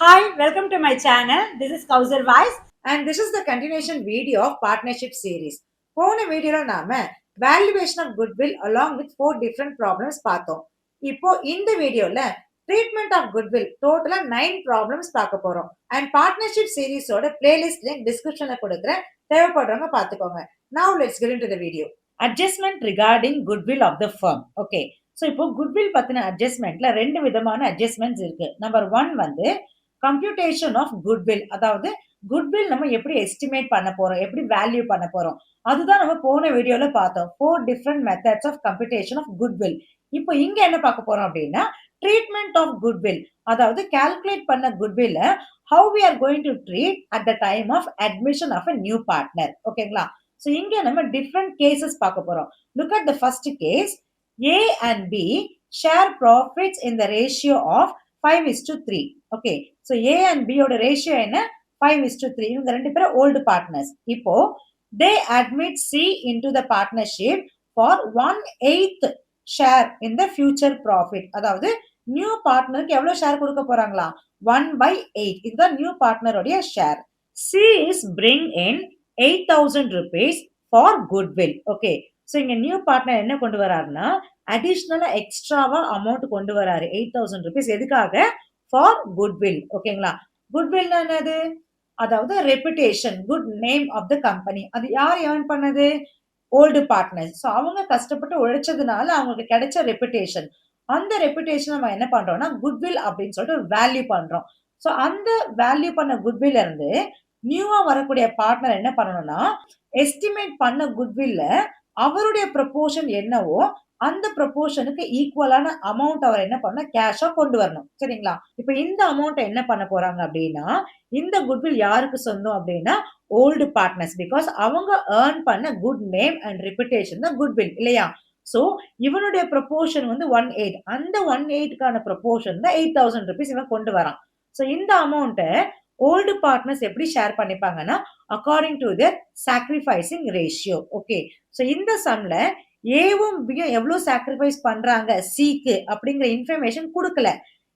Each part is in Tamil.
Hi, welcome to my channel. This is Kausal Vice and this is the continuation video of partnership series. போன வீடியோல நாம valuation of goodwill along with 4 different problems பார்த்தோம். இப்போ இந்த வீடியோல treatment of goodwill டோட்டலா 9 problems பார்க்க போறோம். And partnership series ஓட playlist link descriptionல கொடுக்கிறேன். தேவைப்படுறவங்க பார்த்துக்கோங்க. Now let's get into the video. Adjustment regarding goodwill of the firm. Okay. So இப்போ குட்வில் பத்தின அட்ஜஸ்ட்மெண்ட்ல 2 விதமான அட்ஜஸ்ட்மெண்ட்ஸ் இருக்கு. நம்பர் 1 வந்து கம்ப்யூட்டேஷன் ஆஃப் குட்வில், அதாவது குட்வில் நம்ம எப்படி எஸ்டிமேட் பண்ண போறோம், எப்படி வேல்யூ பண்ண போறோம், அதுதான் நம்ம போன வீடியோல பார்த்தோம். 4 different methods of computation of goodwill. இப்போ இங்க என்ன பார்க்க போறோம் அப்படின்னா ட்ரீட்மெண்ட் ஆஃப் குட்வில், அதாவது கால்குலேட் பண்ண குட்வில்ல how we are going to treat at the time of admission of a new partner. ஓகேங்களா? ஸோ இங்க நம்ம டிஃப்ரெண்ட் கேசஸ் பார்க்க போறோம். Look at the first case. A and B share profits in the ratio of 5:3. Okay. So A and B ஓட ratio என்ன? 5:3. இவங்க ரெண்டு பேரும் old partners. இப்போ they admit C into the partnership for 1/8 share in the future profit. அதாவது நியூ பார்ட்னருக்கு எவ்வளவு ஷேர் கொடுக்க போறாங்களா? 1/8. இதுதான் நியூ பார்ட்னருடைய share. C is bring in 8,000 rupees for goodwill. Okay. So இங்க நியூ பார்ட்னர் என்ன கொண்டு வராருன்னா அடிஷ்னலா எக்ஸ்ட்ராவா அமௌண்ட் கொண்டு வராரு 8,000 rupees. எதுக்காக? For goodwill. ஓகேங்களா? குட்வில்னா என்னது? அதாவது reputation, good name of the company. அது யார் ஏர்ன் பண்ணது? Old partners. ஸோ அவங்க கஷ்டப்பட்டு உழைச்சதுனால அவங்களுக்கு கிடைச்ச ரெப்புடேஷன். அந்த ரெப்புடேஷன் நம்ம என்ன பண்றோம்னா குட்வில் அப்படின்னு சொல்லிட்டு ஒரு வேல்யூ பண்றோம். ஸோ அந்த வேல்யூ பண்ண குட்வில் இருந்து நியூவா வரக்கூடிய பார்ட்னர் என்ன பண்ணணும்னா எஸ்டிமேட் பண்ண குட்வில்ல அவருடைய ப்ரொபோர்ஷன் என்னவோ அந்த ப்ரொபோர்ஷனுக்கு ஈக்குவலான அமௌண்ட் அவர் என்ன பண்ண கேஷா கொண்டு வரணும். சரிங்களா? இப்ப இந்த அமௌண்ட் என்ன பண்ண போறாங்க அப்படின்னா இந்த குட்வில் யாருக்கு சொந்தம் அப்படின்னா ஓல்டு பார்ட்னர்ஸ். பிகாஸ் அவங்க ஏர்ன் பண்ண குட் நேம் அண்ட் ரெப்புடேஷன் தான் குட்வில் இல்லையா? சோ இவனுடைய ப்ரொபோர்ஷன் வந்து 1/8. அந்த 1/8க்கான ப்ரொபோர்ஷன் தான் 8,000 rupees இவன் கொண்டு வரான். சோ இந்த அமௌண்ட்டை ஓல்டு பார்ட்னர்ஸ் எப்படி ஷேர் பண்ணிப்பாங்கன்னா according to their sacrificing ratio. Okay. So இந்த சம்ல ஏவும் பியும் எவ்வளவு சாக்ரிஃபைஸ் பண்றாங்க சிக்கு அப்படிங்கிற இன்ஃபர்மேஷன் கொடுக்கல.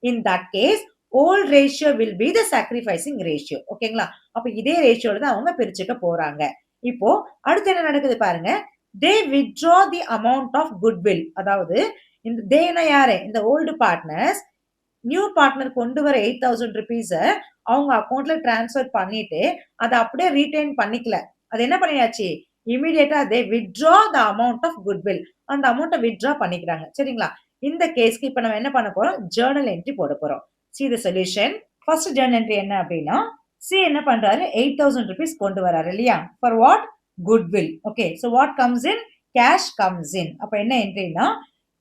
In that case old ratio will be the sacrificing ratio. ஓகேங்களா? அப்ப இதே ரேஷியோல தான் அவங்க பிரிச்சுக்க போறாங்க. இப்போ அடுத்து என்ன நடக்குது பாருங்க. They withdraw the amount of goodwill. அதாவது இந்த தேனா யாரு? இந்த ஓல்டு பார்ட்னர்ஸ் நியூ பார்ட்னர் கொண்டு வர 8,000 rupees அவங்க அக்கௌண்ட்ல டிரான்ஸ்ஃபர் பண்ணிட்டு அதை அப்படியே ரீடைன் பண்ணிக்கல. அது என்ன பண்ணியாச்சு? இமிடியேட்டா they withdraw the amount of goodwill. அந்த அமௌண்ட்டை withdraw பண்ணிக்கிறாங்க. சரிங்களா? இந்த கேஸ்க்கு இப்ப நம்ம என்ன பண்ண போறோம்? ஜர்னல் என்ட்ரி போட போறோம். see the solution. First journal entry என்ன அப்படின்னா C என்ன பண்றாரு? 8,000 rupees கொண்டு வராரு இல்லையா? for what? goodwill. okay. so what comes in? cash comes in. அப்ப என்ன என்ட்ரினா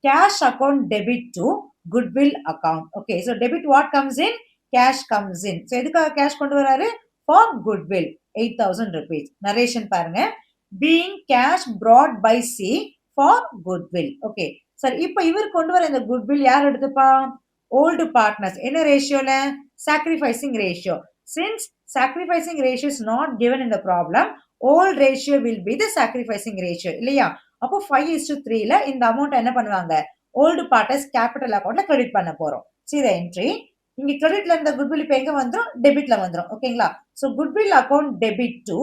cash account debit to goodwill account. okay. so debit what comes in? cash comes in. so எதுக்காக cash கொண்டு வராரு? for goodwill 8,000 rupees. நரேஷன் பாருங்க. being cash brought by C for goodwill. okay. சரி இப்போ இவர் கொண்டு வர இந்த goodwill யார் எடுத்துப்பா? old partners. என்ன ரேஷியோல? sacrificing ratio. since sacrificing ratio is not given in the problem, old ratio will be the sacrificing ratio இல்லையா? அப்போ 5:3ல இந்த அமௌண்ட் என்ன பண்ணுவாங்க? old partners capital accountல கிரெடிட் பண்ண போறோம். see the entry. இங்க கிரெடிட்ல இருந்த goodwill இப்ப எங்க வந்துரும்? டெபிட்ல வந்துரும். ஓகேங்களா? so goodwill account debit to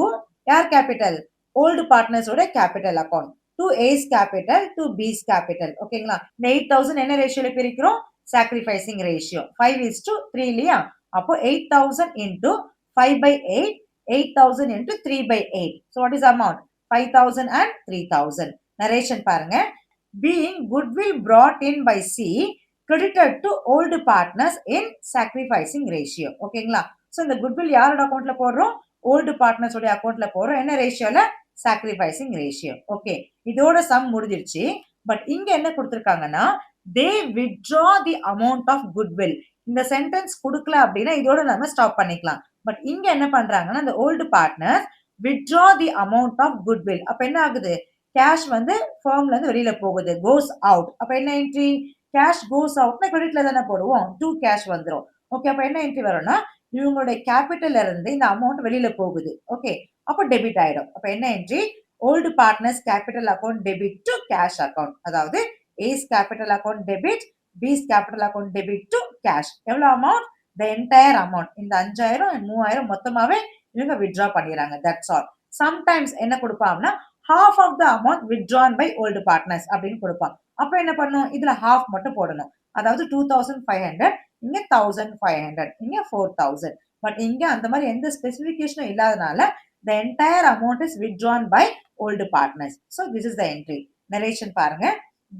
யார் கேபிட்டல்? ஓல்டு பார்ட்னர்ஸோட capital account. to A's capital to B's capital. ஓகேங்களா? இந்த 8,000 என்ன ரேஷியோல பிரிக்கிறோம்? sacrificing ratio 5:3 இல்லையா? அப்போ 8,000 into 5/8, 8,000 into 3/8. so what is amount? 5,000 and 3,000. Narration பாருங்க. being goodwill brought in by C credited to old partners in sacrificing ratio. ஓகேங்களா? சோ இந்த goodwill யாரோட அக்கவுண்ட்ல போடுறோம்? ஓல்டு பார்ட்னர்ஸ் உடைய அக்கவுண்ட்ல போடுறோம். என்ன ரேஷியோல? sacrificing ratio. ஓகே. இதோட சம் முடிஞ்சிருச்சு. பட் இங்க என்ன கொடுத்திருக்காங்கன்னா they withdraw the amount of goodwill. இந்த சென்டென்ஸ் கொடுக்கல அப்படின்னா இதோட நம்ம ஸ்டாப் பண்ணிக்கலாம். பட் இங்க என்ன பண்றாங்கன்னா இந்த old partners withdraw the amount of goodwill. அப்ப என்ன ஆகுது? கேஷ் வந்து ஃபர்ம்ல இருந்து வெளியில போகுது. goes out. அப்ப என்ன என்ட்ரி? கேஷ் goes outனா கிரெடிட்ல தானே போடுவோம். to cash வந்துரும். ஓகே. அப்ப என்ன என்ட்ரி வரும்னா இவங்களுடைய கேபிட்டல்ல இருந்து இந்த அமௌண்ட் வெளியில போகுது. ஓகே. அப்ப டெபிட் ஆயிடும். அப்ப என்ன entry? Old partners capital account debit to cash account. அதாவது A's capital account debit, B's capital account debit to cash. எவ்வளவு அமௌண்ட்? the entire amount. இந்த 5000 and 3000 மொத்தமாவே இவங்க withdraw பண்ணிடுறாங்க. That's all. Sometimes என்ன கொடுப்பாங்கன்னா half of the amount withdrawn by old partners அப்படின்னு கொடுப்பாங்க. அப்ப என்ன பண்ணணும், இதுல half மட்டும் போடணும். அதாவது 2500, இங்க 1500, இங்க 4000. பட் இங்க அந்த மாதிரி எந்த ஸ்பெசிபிகேஷனும் இல்லாதனால the entire amount is withdrawn by old partners. So this is the entry. Narration பாருங்க.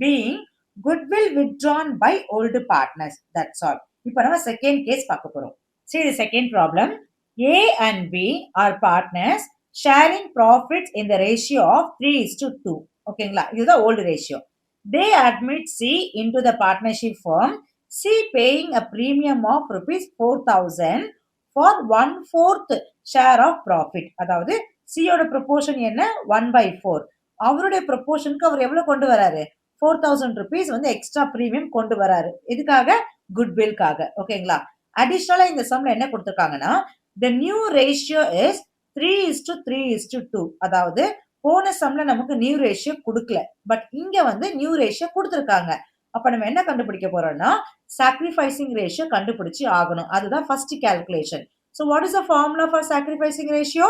Being goodwill withdrawn by old partners. That's all. இப்போ நம்ம செகண்ட் கேஸ் பார்க்க போறோம். See the second problem. A and B are partners sharing profits in the ratio of 3:2. ஓகேங்களா, இதுதான் old ratio. They admit C into the partnership firm, C paying a premium of rupees 4,000 for 1/4 share of profit. அதாவது C ஓட ப்ரொபோர்ஷன் என்ன, 1/4. அவருடைய ப்ரொபோர்ஷனுக்கு அவர் எவ்வளவு கொண்டு வராரு, 4,000 rupees வந்து எக்ஸ்ட்ரா பிரீமியம் கொண்டு வராரு. இதுக்காக குட்வில்காக. ஓகேங்களா. அடிஷனலா இந்த சம்ல என்ன கொடுத்திருக்காங்கன்னா the new ratio is 3:3:2. அதாவது போன சம்ல நமக்கு நியூ ரேஷியோ கொடுக்கல, பட் இங்க வந்து நியூ ரேஷியோ கொடுத்திருக்காங்க. அப்ப நம்ம என்ன கண்டுபிடிக்க போறோம்னா சாக்ரிஃபைசிங் ரேஷியோ கண்டுபிடிச்சு ஆகணும். அதுதான் first calculation. So what is the formula for sacrificing ratio?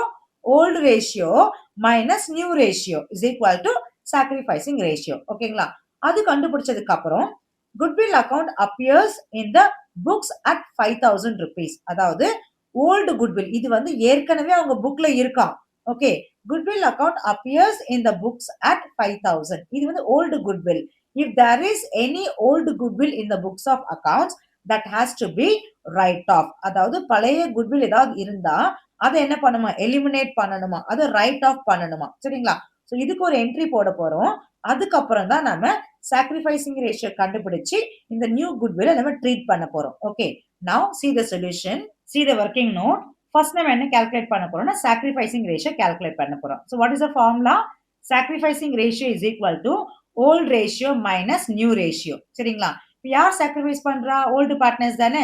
Old ratio minus new ratio is equal to sacrificing ratio. ஓகேங்களா. அது கண்டுபிடிச்சதுக்கு அப்புறம் goodwill account appears in the books at 5,000 rupees. அதாவது old goodwill இது வந்து ஏற்கனவே அவங்க புக்ல இருக்காம். Okay, goodwill account appears in the books at 5,000. இது வந்து old goodwill. If there is any old goodwill in the books of accounts, that has to be write off. அதாவது பழைய goodwill ஏதாவது இருந்தா அதை என்ன பண்ணுமா, எலிமினேட் பண்ணணுமா, அதை ரைட் ஆஃப் பண்ணணுமா. சரிங்களா. சோ இதுக்கு ஒரு என்ட்ரி போட போறோம். அதுக்கப்புறம் தான் நம்ம சாக்ரிஃபைசிங் ரேஷியோ கண்டுபிடிச்சு இந்த நியூ குட்வில் நம்ம ட்ரீட் பண்ண போறோம். Okay, now see the solution, see the working note. First நம்ம என்ன கால்குலேட் பண்ண போறோம்னா சாக்ரிஃபைசிங் ரேஷியோ கால்குலேட் பண்ண போறோம். So what is the formula? Sacrificing ratio is equal to old ratio minus new ratio. சரிங்களா. இப்போ யார் சாக்ரிஃபைஸ் பண்றா, ஓல்டு பார்ட்னர்ஸ் தானே,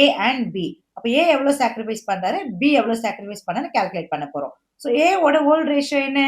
A and B. அப்ப A எவ்வளவு சாக்ரிஃபைஸ் பண்றாரு, B எவ்வளவு சாக்ரிஃபைஸ் பண்ணாரு கால்குலேட் பண்ண போறோம். சோ A ஓட ஓல்ட் ரேஷியோ என்ன,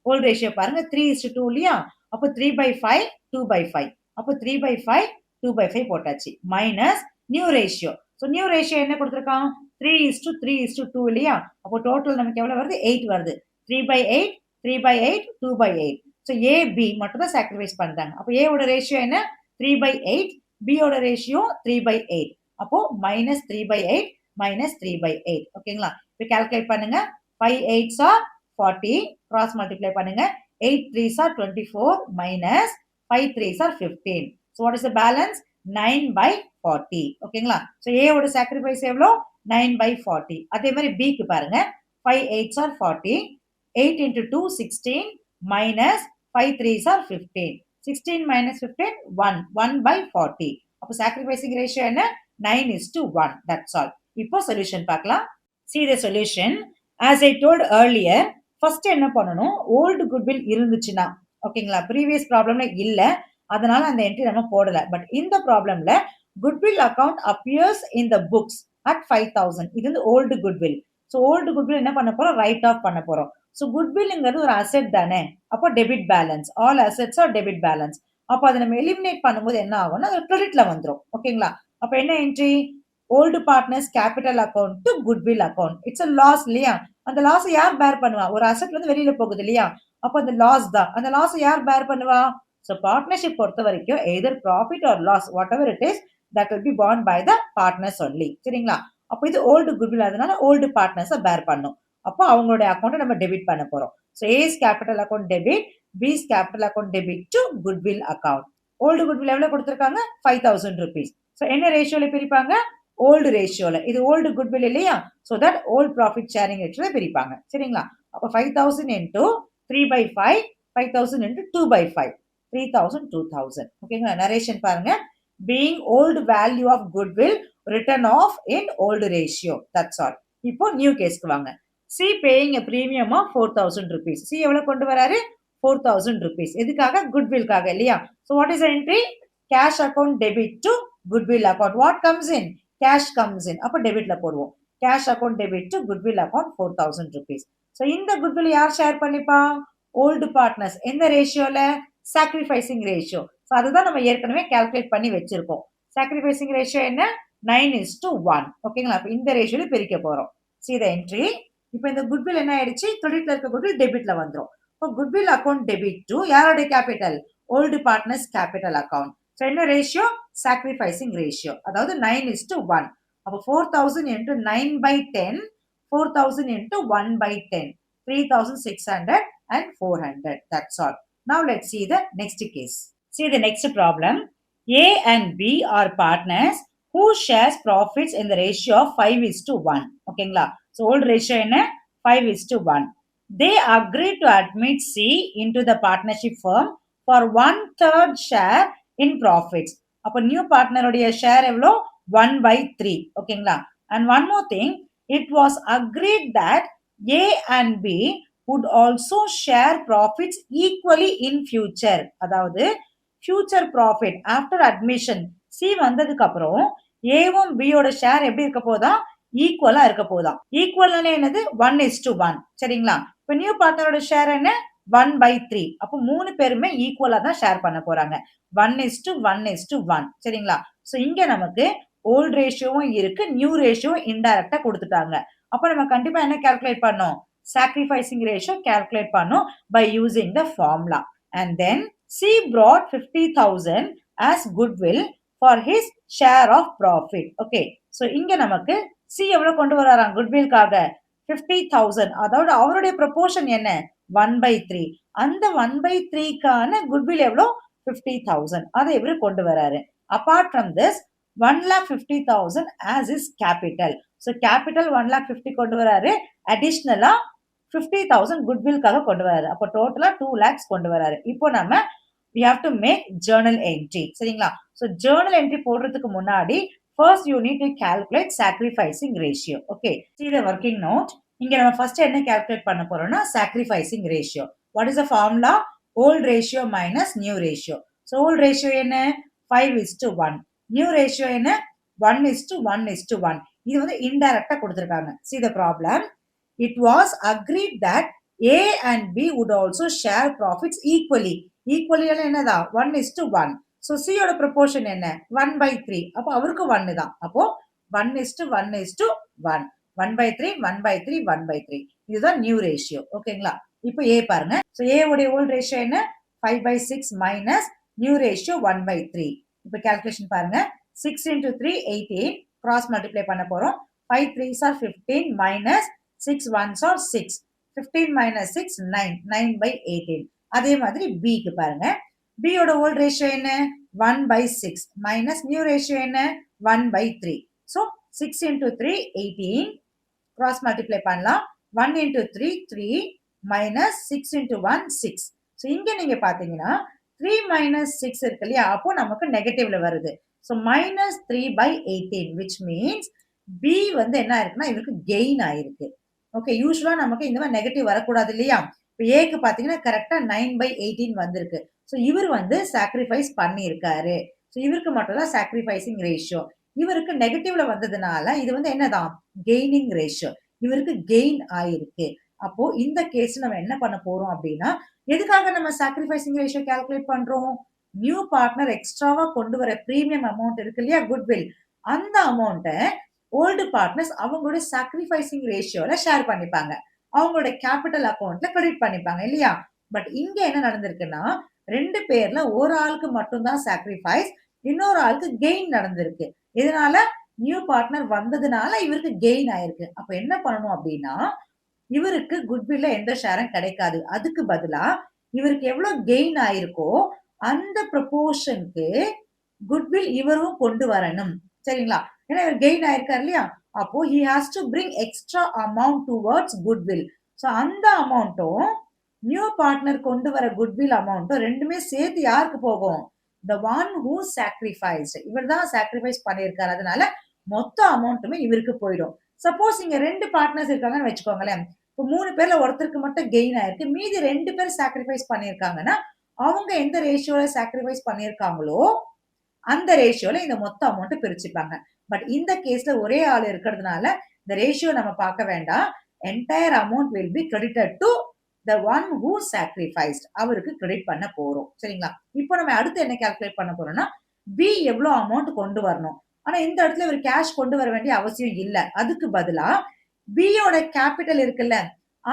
ஓல்ட் ரேஷியோ பாருங்க 3:2 இல்லையா. அப்ப 3/5 2/5. அப்ப 3/5 2/5 போட்டாச்சு. Minus new ratio. So new ratio என்ன கொடுத்திருக்கான், 3:3:2 இல்லையா. அப்போ டோட்டல் நமக்கு எவ்வளவு வருது, 8 வருது. 3/8 3/8 2/8. சோ A B மட்டும் தான் சாக்ரிஃபைஸ் பண்றாங்க. அப்ப A ஓட ரேஷியோ என்ன, 3/8. B ஓட ரேஷியோ 3/8. அப்போ minus 3/8 minus 3/8. ஓகேங்களா. இப்போ கால்குலேட் பண்ணுங்க. 5 8s are 40, கிராஸ் மல்டிப்ளை பண்ணுங்க. 8 3s are 24 minus 5 3s are 15. So what is the balance, 9/40. ஓகேங்களா. So A ஓட சாக்ரிஃபைஸ் எவ்வளோ, 9/40. அதே மாதிரி B க்கு பாருங்க. 5 8s are 40, 8 into 2 16 minus 5 3s are 15. 16 minus 15 1, 1/40. அப்போ சாக்ரிஃபைசிங் ரேஷியோ என்ன, 9:1. That's all. இப்போ சொல்யூஷன் பார்க்கலாம். See the solution. As I told earlier, first என்ன பண்ணணும், ஓல்டு குட்வில் இருந்துச்சுன்னா, ஓகேங்களா, ப்ரீவியஸ் ப்ராப்ளம்ல இல்ல, அதனால அந்த என்ட்ரி நம்ம போடல. பட் இந்த ப்ராப்ளம்ல goodwill account appears in the books at 5,000. இது வந்து old goodwill. So old goodwill என்ன பண்ண போறோம், ரைட் ஆஃப் பண்ண போறோம். சோ குட்வில்ங்கிறது ஒரு அசெட் தானே, அப்போ debit balance, all assets R debit balance. அப்போ அதை நம்ம எலிமினேட் பண்ணும்போது என்ன ஆகும்னா அது கிரெடிட்ல வந்துரும். ஓகேங்களா. அப்ப என்ன entry, old partners capital account to goodwill account. It's a loss இல்லையா. அந்த லாஸ் யார் பேர் பண்ணுவா, ஒரு அசெட் வந்து வெளியில போகுது இல்லையா, அப்ப அந்த லாஸ் தான். அந்த லாஸ் யார் பேர் பண்ணுவா. சோ பார்ட்னர்ஷிப் பொறுத்த வரைக்கும் either profit or loss, whatever it is, that will be borne by the partners only. சரிங்களா. அப்ப இது ஓல்டு குட்வில், அதனால ஓல்டு பார்ட்னர்ஸ் பேர் பண்ணும். அப்போ அவங்களோட அக்கௌண்ட் நம்ம டெபிட் பண்ண போறோம். So A's capital account debit, B's capital account debit to goodwill account. Old goodwill எவ்வளவு கொடுத்திருக்காங்க, 5,000 rupees. சோ என்ன ரேஷியோல பிரிப்பாங்க, ஓல்டு ரேஷியோல. இது ஓல்டு குட்வில் இல்லையா, so that old profit sharing ரேஷியோல பிரிப்பாங்க. சரிங்களா. அப்ப 5,000 into 3/5, 5,000 into 2/5, 3,000 2,000. ஓகேங்களா. நரேஷன் பாருங்க. being old value of goodwill written off in old ratio. That's all. இப்போ நியூ கேஸ்க்கு வாங்க. C paying a premium of 4,000 rupees. C எவ்வளவு கொண்டு வராரு, 4,000 rupees. எதுக்காக, குட்வில்காக இல்லையா. So what is the entry, cash account debit to goodwill account. What comes in, cash comes in. அப்ப டெபிட்ல போடுவோம். cash account debit to goodwill account 4,000 rupees. So இந்த goodwill யார் ஷேர் பண்ணிப்பா, ஓல்டு பார்ட்னர்ஸ். எந்த ரேஷியோல, சாக்ரிஃபைசிங் ரேஷியோ. So அதுதான் நம்ம ஏற்கனவே கால்குலேட் பண்ணி வச்சிருக்கோம். சாக்ரிஃபைசிங் ரேஷியோ என்ன, 9:1. ஓகேங்களா? அப்ப இந்த ரேஷியோல பிரிக்க போறோம். see the entry. இப்ப இந்த குட்வில் என்ன ஆயிடுச்சு? கிரெடிட்ல இருக்க குட்வில் டெபிட்ல வந்துரும். இப்போ குட்வில் அக்கவுண்ட் டெபிட் டு யாரோட capital? Old partners capital account. So என்ன ரேஷியோ? Sacrificing ratio. அதாவது 9:1. அப்போ 4000 into 9 by 10, 4000 into 1 by 10, 3600 and 400. That's all. Now let's see the next case. See the next problem. A and B are partners who shares profits in the ratio of 5:1. ஓகேங்களா? So old ratio என்ன? 5:1. They agreed to admit C into the partnership firm for 1/3 share in profits. அப்ப நியூ பார்ட்னருடைய ஷேர் எவ்வளோ? 1/3. ஓகேங்களா? And one more thing, it was agreed that A and B would also share profits equally in future. அதாவது future profit after admission C வந்ததுக்கு அப்புறம் ஏவும் பியோட ஷேர் எப்படி இருக்க போதா? ஈக்குவலா இருக்க போதா? ஈக்குவல் என்னது? 1:1. சரிங்களா? இப்ப நியூ பார்ட்னரோட ஷேர் என்ன? 1/3. அப்போ 3 பேருமே ஈக்குவலா தான் ஷேர் பண்ண போறாங்க. 1:1:1. சரிங்களா? சோ இங்க நமக்கு ஓல்ட் ரேஷியோவும் இருக்கு, நியூ ரேஷியோவும் இன்டைரக்டா கொடுத்துட்டாங்க. அப்ப நம்ம கண்டிப்பா என்ன கால்குலேட் பண்ணோம்? சாக்ரிஃபைசிங் ரேஷியோ கால்குலேட் பண்ணோம் by using the formula. And then C brought 50,000 as goodwill for his share of profit. Okay. So இங்க நமக்கு C எவ்வளவு கொண்டு வராராம் குட்வில்காக? 50,000. அதோட அவருடைய ப்ரொபோர்ஷன் என்ன? 1/3. அந்த 1/3க்கான குட்வில் எவ்வளோ? 50,000. அதை இவரு கொண்டு வராரு. Apart from this, 1,50,000 as his capital. So capital 1,50,000 கொண்டு வராரு. Additionally 50,000 குட்வில்காக கொண்டு வராரு. அப்போ டோட்டலா 2 lakhs கொண்டு வராரு. இப்போ நம்ம we have to make journal entry. சரிங்களா? So journal entry போடுறதுக்கு முன்னாடி first you need to calculate sacrificing ratio. Okay. See the working note. இங்க நம்ம first என்ன calculate பண்ண போறோம்னா sacrificing ratio. What is the formula? Old ratio minus new ratio. So old ratio என்ன? 5:1. New ratio என்ன? 1:1:1. இது வந்து இன்டைரக்டா கொடுத்திருக்காங்க. See the problem. It was agreed that A and B would also share profits equally. Equally என்னதா? 1:1. So C யோட proportion என்ன? 1/3. அப்போ அவருக்கு 1 தான். அப்போ 1:1:1. 1/3, 1/3, 1/3. இதுதான் நியூ ரேஷியோ. ஓகேங்களா? இப்போ A பாருங்க. So A உடைய ஓல்ட் ரேஷியோ என்ன? 5/6 minus நியூ ரேஷியோ 1/3. இப்போ கால்குலேஷன் பாருங்க. 6 into 3, 18. Cross multiply பண்ண போறோம். 5 3s are 15 minus 6 1s are 6. 15 minus 6, 9. 9/18. அதே மாதிரி B க்கு பாருங்க. B யோட ஓல்ட் ரேஷியோ என்ன? 1/6 minus நியூ ரேஷியோ என்ன? 1/3. So 6 into 3, 18. Cross multiply பண்ணலாம். 1 into 3, 3 minus 6 into 1, 6. So இங்க நீங்க பாத்தீங்கன்னா 3 minus 6 இருக்கு இல்லையா? அப்போ நமக்கு நெகட்டிவ்ல வருது. So minus 3/18, which means B வந்து என்ன ஆயிருக்குன்னா இவருக்கு கெயின் ஆயிருக்கு. ஓகே, யூசுவலா நமக்கு இந்த மாதிரி நெகட்டிவ் வரக்கூடாது இல்லையா? இப்போ ஏக்கு பாத்தீங்கன்னா கரெக்டா 9/18 வந்திருக்கு. ஸோ இவர் வந்து சாக்ரிஃபைஸ் பண்ணியிருக்காரு. ஸோ இவருக்கு மட்டும் தான் சாக்ரிஃபைசிங் ரேஷியோ. இவருக்கு நெகட்டிவ்ல வந்ததுனால இது வந்து என்னதான்? Gaining ratio. இவருக்கு கெயின் ஆயிருக்கு. அப்போ இந்த கேஸ் நம்ம என்ன பண்ண போறோம் அப்படின்னா, எதுக்காக நம்ம சாக்ரிஃபைசிங் ரேஷியோ கால்குலேட் பண்றோம்? நியூ பார்ட்னர் எக்ஸ்ட்ராவா கொண்டு வர பிரீமியம் அமௌண்ட் இருக்கு இல்லையா, குட்வில், அந்த அமௌண்ட்டை ஓல்டு பார்ட்னர்ஸ் அவங்களோட சாக்ரிஃபைசிங் ரேஷியோல ஷேர் பண்ணிப்பாங்க. அவங்களோட கேபிட்டல் அக்கௌண்ட்ல கிரெடிட் பண்ணிப்பாங்க இல்லையா? பட் இங்க என்ன நடந்திருக்குன்னா, 2 பேர்ல ஒரு ஆளுக்கு மட்டும்தான் சாக்ரிஃபைஸ், இன்னொரு ஆளுக்கு கெயின் நடந்திருக்கு. இதனால நியூ பார்ட்னர் வந்ததுனால இவருக்கு கெயின் ஆயிருக்கு. அப்ப என்ன பண்ணணும் அப்படின்னா, இவருக்கு குட்வில்ல எந்த ஷேரும் கிடைக்காது. அதுக்கு பதிலா இவருக்கு எவ்வளவு கெயின் ஆயிருக்கோ அந்த ப்ரொபோர்ஷனுக்கு குட்வில் இவரும் கொண்டு வரணும். சரிங்களா? ஏன்னா இவர் கெயின் ஆயிருக்காரு இல்லையா? அப்போ he has to bring extra amount towards goodwill. So அந்த அமௌண்ட்டும் நியூ பார்ட்னர் கொண்டு வர குட்வில் அமௌண்ட்டும் ரெண்டுமே சேர்த்து யாருக்கு போகும்? the one who sacrificed. இவர் தான் சாக்ரிஃபைஸ் பண்ணியிருக்காரு. அதனால மொத்த அமௌண்ட்டுமே இவருக்கு போயிடும். சப்போஸ் இங்க 2 பார்ட்னர்ஸ் இருக்காங்கன்னு வச்சுக்கோங்களேன். இப்போ 3 பேர்ல ஒருத்தருக்கு மட்டும் கெயின் ஆயிருக்கு, மீதி 2 பேர் சாக்ரிஃபைஸ் பண்ணியிருக்காங்கன்னா அவங்க எந்த ரேஷியோல சாக்ரிஃபைஸ் பண்ணியிருக்காங்களோ அந்த ரேஷியோல இந்த மொத்த அமௌண்ட் பிரிச்சுப்பாங்க. பட் இந்த கேஸ்ல ஒரே ஆள் இருக்கிறதுனால இந்த ரேஷியோ நம்ம பார்க்க வேண்டாம். Entire amount will be credited to the one who sacrificed. அவருக்கு கிரெடிட் பண்ண போறோம். சரிங்களா? இப்போ நம்ம அடுத்து என்ன கால்குலேட் பண்ண போறோம்னா, B எவ்வளவு அமௌண்ட் கொண்டு வரணும்? ஆனா இந்த இடத்துல இவர் கேஷ் கொண்டு வர வேண்டிய அவசியம் இல்ல. அதுக்கு பதிலா பியோட கேபிட்டல் இருக்குல்ல,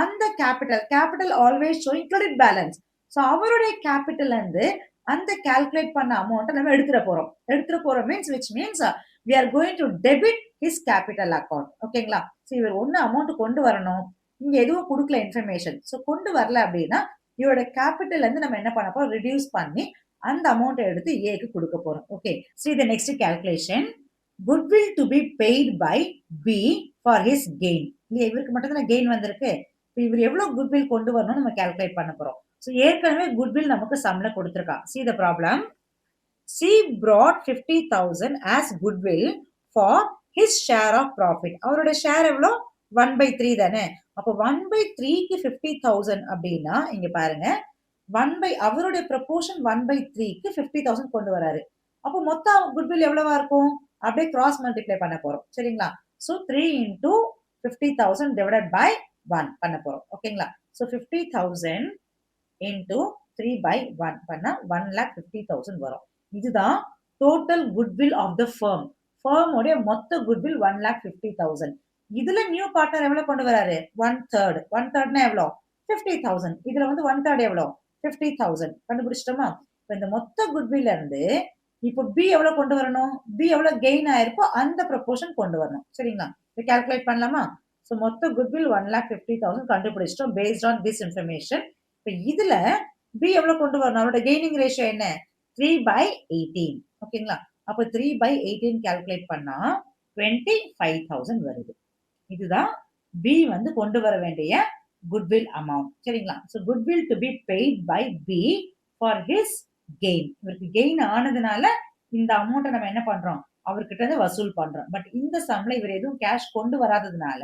அந்த capital always showing credit balance. So அவருடைய கேபிட்டல் இருந்து அந்த கால்குலேட் பண்ண அமௌண்ட் நம்ம எடுத்துற போறோம் means which means we are going to debit his capital account. ஓகேங்களா? சோ இவர் ஒண்ணு அமௌண்ட் கொண்டு வரணும். இங்க எதுவும் கொடுக்கல இன்ஃபர்மேஷன். சோ கொண்டு வரல அப்படின்னா இவரோட கேபிட்டல் இருந்து நம்ம என்ன பண்ண போறோம், ரிடியூஸ் பண்ணி அந்த அமௌண்ட் எடுத்து ஏக்கு கொடுக்க போறோம். Okay, see the next calculation. Goodwill to be paid by B for his gain. இல்ல இவருக்கு மட்டும் தான் கெயின் வந்திருக்கு. இவர் எவ்வளவு குட்வில் கொண்டு வரணும் நம்ம கால்குலேட் பண்ண போறோம். சோ ஏற்கனவே குட்வில் நமக்கு சம்ல கொடுத்திருக்கான். see the problem. C brought 50,000 as goodwill for his share of profit. அவரோட ஷேர் எவ்வளோ 1/3 தானே. அப்போ 1/3க்கு 50,000 அப்படின்னா இங்க பாருங்க அவருடைய ப்ரொபோர்ஷன் 1/3க்கு 50,000 கொண்டு வராரு. அப்போ மொத்தம் குட்வில் எவ்வளவா இருக்கும், அப்படியே கிராஸ் மல்டிப்ளை பண்ண போறோம். சரிங்களா? சோ 3 into 50,000 divided by 1 பண்ண போறோம். ஓகேங்களா? சோ 50,000 into 3 by 1 பண்ணா 1,50,000 வரும். இதுதான் total goodwill of the firm. Firm உடைய மொத்த குட்வில் 1,50,000. இதுல நியூ பார்ட்னர் எவ்வளவு கொண்டு வராரு, 1/3. 1/3னா எவ்வளோ 50,000. இதுல வந்து 1/3 எவ்வளோ 50,000. கண்டுபிடிச்சிட்டோமா? இப்ப இந்த மொத்த குட்வில் இருந்து இப்போ பி எவ்வளவு கொண்டு வரணும், பி எவ்வளவு கெயின் ஆயிருக்கோ அந்த ப்ரொபோர்ஷன் கொண்டு வரணும். சரிங்களா? இதை கால்குலேட் பண்ணலாமா? சோ மொத்த குட்வில் 1,50,000 கண்டுபிடிச்சிட்டோம் பேஸ்ட் ஆன் திஸ் இன்ஃபர்மேஷன். இப்ப இதுல பி எவ்வளவு கொண்டு வரணும், அவரோட கெய்னிங் ரேஷியோ என்ன, 3/18. ஓகேங்களா? அப்ப 3/18 கால்குலேட் பண்ணா 25,000 வருது. இதுதான் பி வந்து கொண்டு வர வேண்டிய குட்வில் அமௌண்ட். சரிங்களா? So goodwill to be paid by B for his gain. இவருக்கு கெயின் ஆனதுனால இந்த அமௌண்ட்டை நம்ம என்ன பண்றோம், அவர்கிட்ட இருந்து வசூல் பண்றோம். பட் இந்த சம்ல இவர் எதுவும் கேஷ் கொண்டு வராததுனால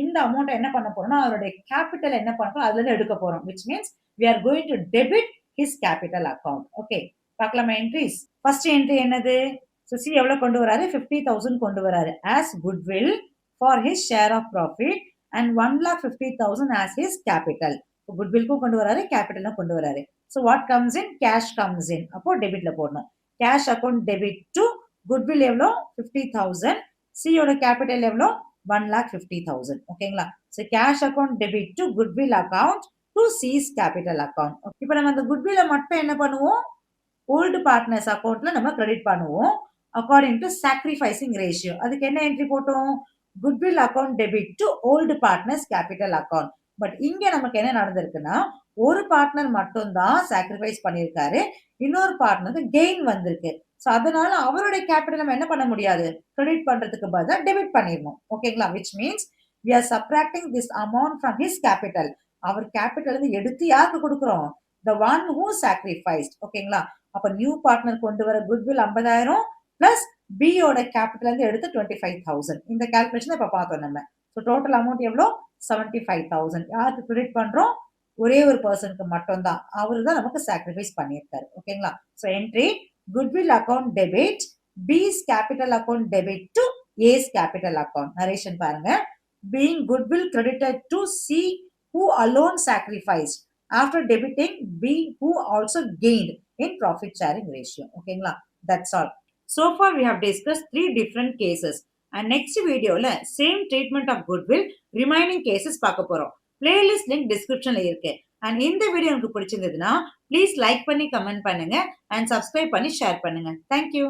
இந்த அமௌண்ட் என்ன பண்ண போறோம்னா அவருடைய கேபிட்டல் என்ன பண்றோம் அதுல இருந்து எடுக்க போறோம். which means we are going to debit his capital account. Okay, பார்க்கலாமா என்ட்ரிஸ். ஃபர்ஸ்ட் என்ட்ரி என்னது, so C எவ்வளவு கொண்டு வராரு, 50,000 கொண்டு வராரு as goodwill for his share of profit and 1,50,000 as his capital. குட்வில்க்கும் கொண்டு வராரு, கேபிட்டலும் கொண்டு வராரு. so what comes in, cash comes in. அப்போ டெபிட்ல போடணும். cash account debit to goodwill எவ்வளோ 50,000, C யோட கேபிட்டல் எவ்வளோ 1,50,000. ஓகேங்களா? so cash account debit to goodwill account to C's capital account. இப்போ நம்ம அந்த குட்வில்ல மட்டும் என்ன பண்ணுவோம், ஓல்டு பார்ட்னர்ஸ் அக்கௌண்ட்ல நம்ம கிரெடிட் பண்ணுவோம் அக்கார்டிங் டு சாக்ரிஃபைசிங் ரேஷியோ. அதுக்கு என்ன என்ட்ரி போட்டோம், goodwill account debit to old partners capital account. But இங்க நமக்கு என்ன நடந்திருக்குன்னா ஒரு பார்ட்னர் மட்டும் தான் சாக்ரிஃபைஸ் பண்ணியிருக்காரு, இன்னொரு பார்ட்னருக்கு கெயின் வந்திருக்கு. சோ அதனால அவருடைய கேபிட்டல் நம்ம என்ன பண்ண முடியாது, கிரெடிட் பண்றதுக்கு பதிலா டெபிட் பண்ணிடணும். ஓகேங்களா? which means we are subtracting this amount from his capital. அவர் கேபிட்டல் இருந்து எடுத்து யாருக்கு கொடுக்குறோம், the one who sacrificed. ஓகேங்களா? அப்ப நியூ பார்ட்னர் கொண்டு வர குட்வில் 50,000 பிளஸ் பி யோட கேபிட்டல் இருந்து எடுத்து 25,000. இந்த கால்குலேஷன் இப்ப பார்த்தோம் நம்ம. சோ டோட்டல் அமௌண்ட் எவ்வளோ 75,000. யாருக்கு கிரெடிட் பண்றோம், ஒரே ஒரு பர்சனுக்கு மட்டும் தான், அவரு தான் நமக்கு சாக்ரிஃபைஸ் பண்ணியிருக்காரு. ஓகேங்களா? So entry goodwill account debit B's capital account debit to A's capital account. Narration பாருங்க, being goodwill credited to C who alone sacrificed after debiting B who also gained in profit sharing ratio. ஓகேங்களா? that's all. So far we have discussed 3 different cases and next videoல same treatment of goodwill remaining cases பார்க்க போறோம். playlist link descriptionல இருக்கு. and இந்த வீடியோ உங்களுக்கு பிடிச்சிருந்ததுன்னா ப்ளீஸ் லைக் பண்ணி கமெண்ட் பண்ணுங்க and subscribe பண்ணி ஷேர் பண்ணுங்க. thank you.